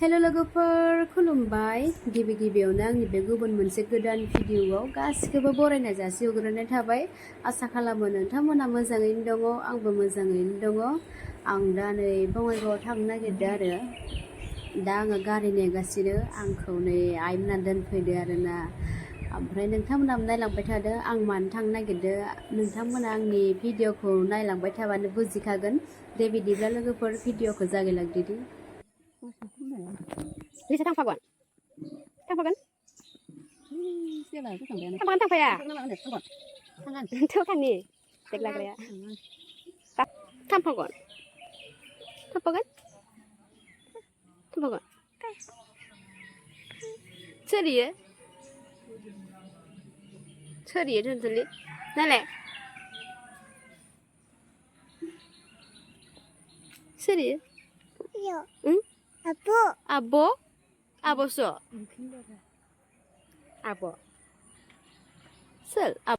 Hello लोगोफोर खुलुमबाय गिबियावनो आंनि बे गुबुन मोनसे गोदान भिडिअआव गासिखौबो बरायनाय जासिहरग्रोनाय थाबाय आसा खालामो नोंथांमोना मोजाङैनो दङ आंबो मोजाङैनो दङ आं दा नै बङाइगावआव थांनो नागिरदों आरो दा आङो गारि नेगासिनो आंखौ नै आइमोना दोनफैदो आरोना ओमफ्राय नोंथांमोनाबो नायलांबाय थादो आं मानो थांनो नागिरदों नोंथांमोना आंनि भिडिअखौ नायलांबाय थाबानो बुजिखागोन दे बिदिब्ला लोगोफोर भिडिअखौ जागायलांदिनि Bisa थांफागोन थांफाया थ' थांनि देग्लाग्राया थांफागोन सोरियो दोनथ'लि नालाय Sorio Abo so. Abo. Sel. Abo.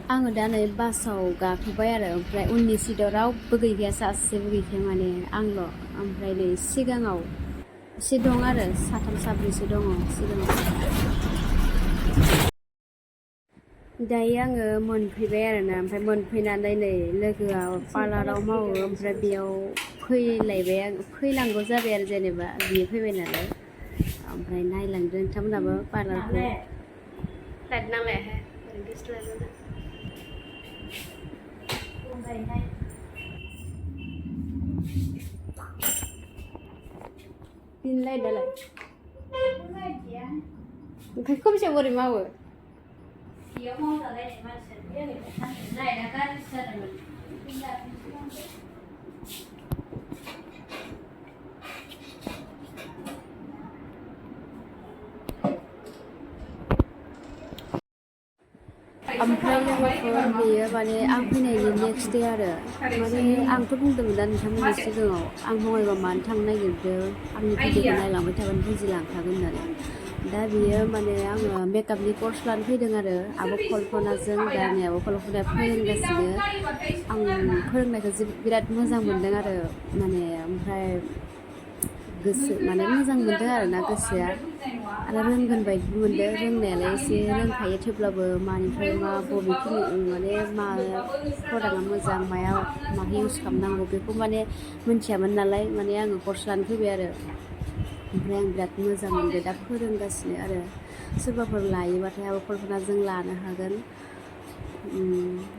आङो दा नै बासाव गाखोबाय आरो ओमफ्राय उननि सिटाव रावबो गैखाया सासेबो गैखाया माने आंल' ओमफ्राय नै सिगाङाव एसे दं आरो साथाम साब्रैसो दङ सिगाङाव दायो आङो मोनफैबाय आरोना ओमफ्राय मोनफैनानै नै लोगोआ पार्लाराव मावो ओमफ्राय बेयाव फैलांगौ जाबाय आरो जेनेबा बियो फैबाय नालाय ओमफ्राय नायलांदों नोंथांमोनाबो पार्लारखौ Pinlay dalay. Kung siya mo rin mawa. Siya mo dalay ni Marcel. Yan eh. Nay nakalis sa naman. ओमफ्राय लोगोफोर बेयो माने आं फैनायनि नेक्स्ट डे आरो माने आंथ' बुंदोंमोन दा नोंथांमोननि सिगाङाव आं बङाइगाव मानो थांनो नागिरदों आंनि भिडिअखौ नायलांबाय थाबानो बुजिलांखागोन होननानै दा बियो माने आङो मेकआपनि कर्स लानो फैदों आरो आब' कल्पनाजों दा नै आब' कल्पनाया फोरोंगासिनो आं फोरोंनायखौ बिराद मोजां मोनदों आरो माने ओमफ्राय गोसो माने मोजां मोनदों आरोना गोसोआ आरो रोंगोन बायदि मोनदों रोंनायालाय एसे रोंखायो थेवब्लाबो मानिफ्राय मा बबेखिनि माने मा प्रडाक्टआ मोजां मा इउज खालामनांगौ बेखौ माने मिन्थियामोन नालाय माने आङो कर्स लानो फैबाय आरो ओमफ्राय आं बिराद मोजां मोनदों दा फोरोंगासिनो आरो सोरबाफोर लायोबाथाय आब' कल्पनाजों लानो हागोन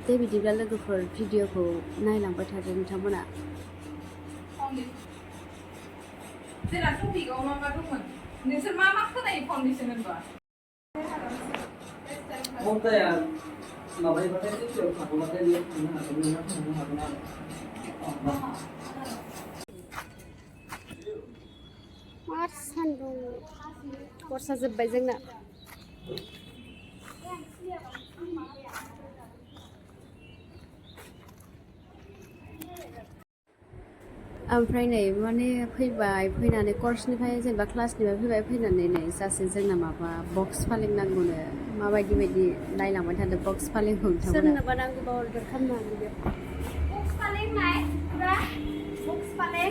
दे बिदिब्ला लोगोफोर भिडिअखौ नायलांबाय थादो नोंथांमोना जेला टपिकआव मा दंमोन नोंसोर मा खोनायो फाउन्डेसन होनबा ममताया माबायबाथाय गोसोआव थाबोबाथाय बेयाव थांनो हागोन नोंना थांनो हागोन आरो मार सान्दुं खरसा जोब्बाय जोंना ओमफ्राय नै माने फैबाय फैनानै कर्सनिफ्राय जेनेबा क्लासनिफ्राय फैनानै नै सासे जोंना माबा बक्स फालें नांगौनो माबायदि नायलांबाय थादों बक्स फालेंखौ सोरनोबा नांगौबा अर्डार खालामनो हागोन बे बक्स फालें नाय बक्स फालें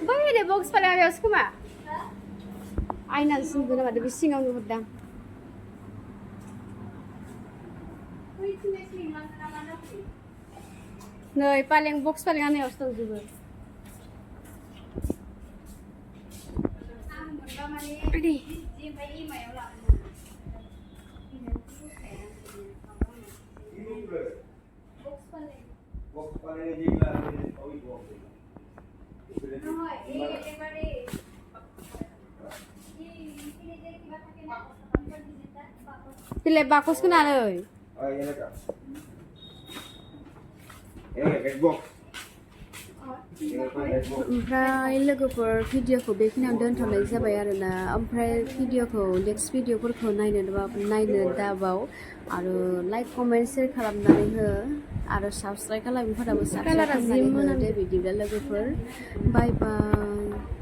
बै बक्स फालें बेयावसो खोमा आयना सिंगो नामा बे सिङाव नुहुरदां नै पालें बक्स पालें आनायावसो दंजोबो Pilih bagus kena loh. Oh iya nak. Box. ओमफ्राय लोगोफोर भिडिअखौ बेखिनियावनो दोनथ'नाय जाबाय आरोना ओमफ्राय भिडिअखौ नेक्स्ट भिडिअफोरखौ नायनो दाबाव आरो लाइक कमेन्ट शेयार खालामनानै हो आरो साबस्क्राइब खालामिफोराबो साबस्क्राइब खालामनानै हो दे बिदिब्ला लोगोफोर बाय बाय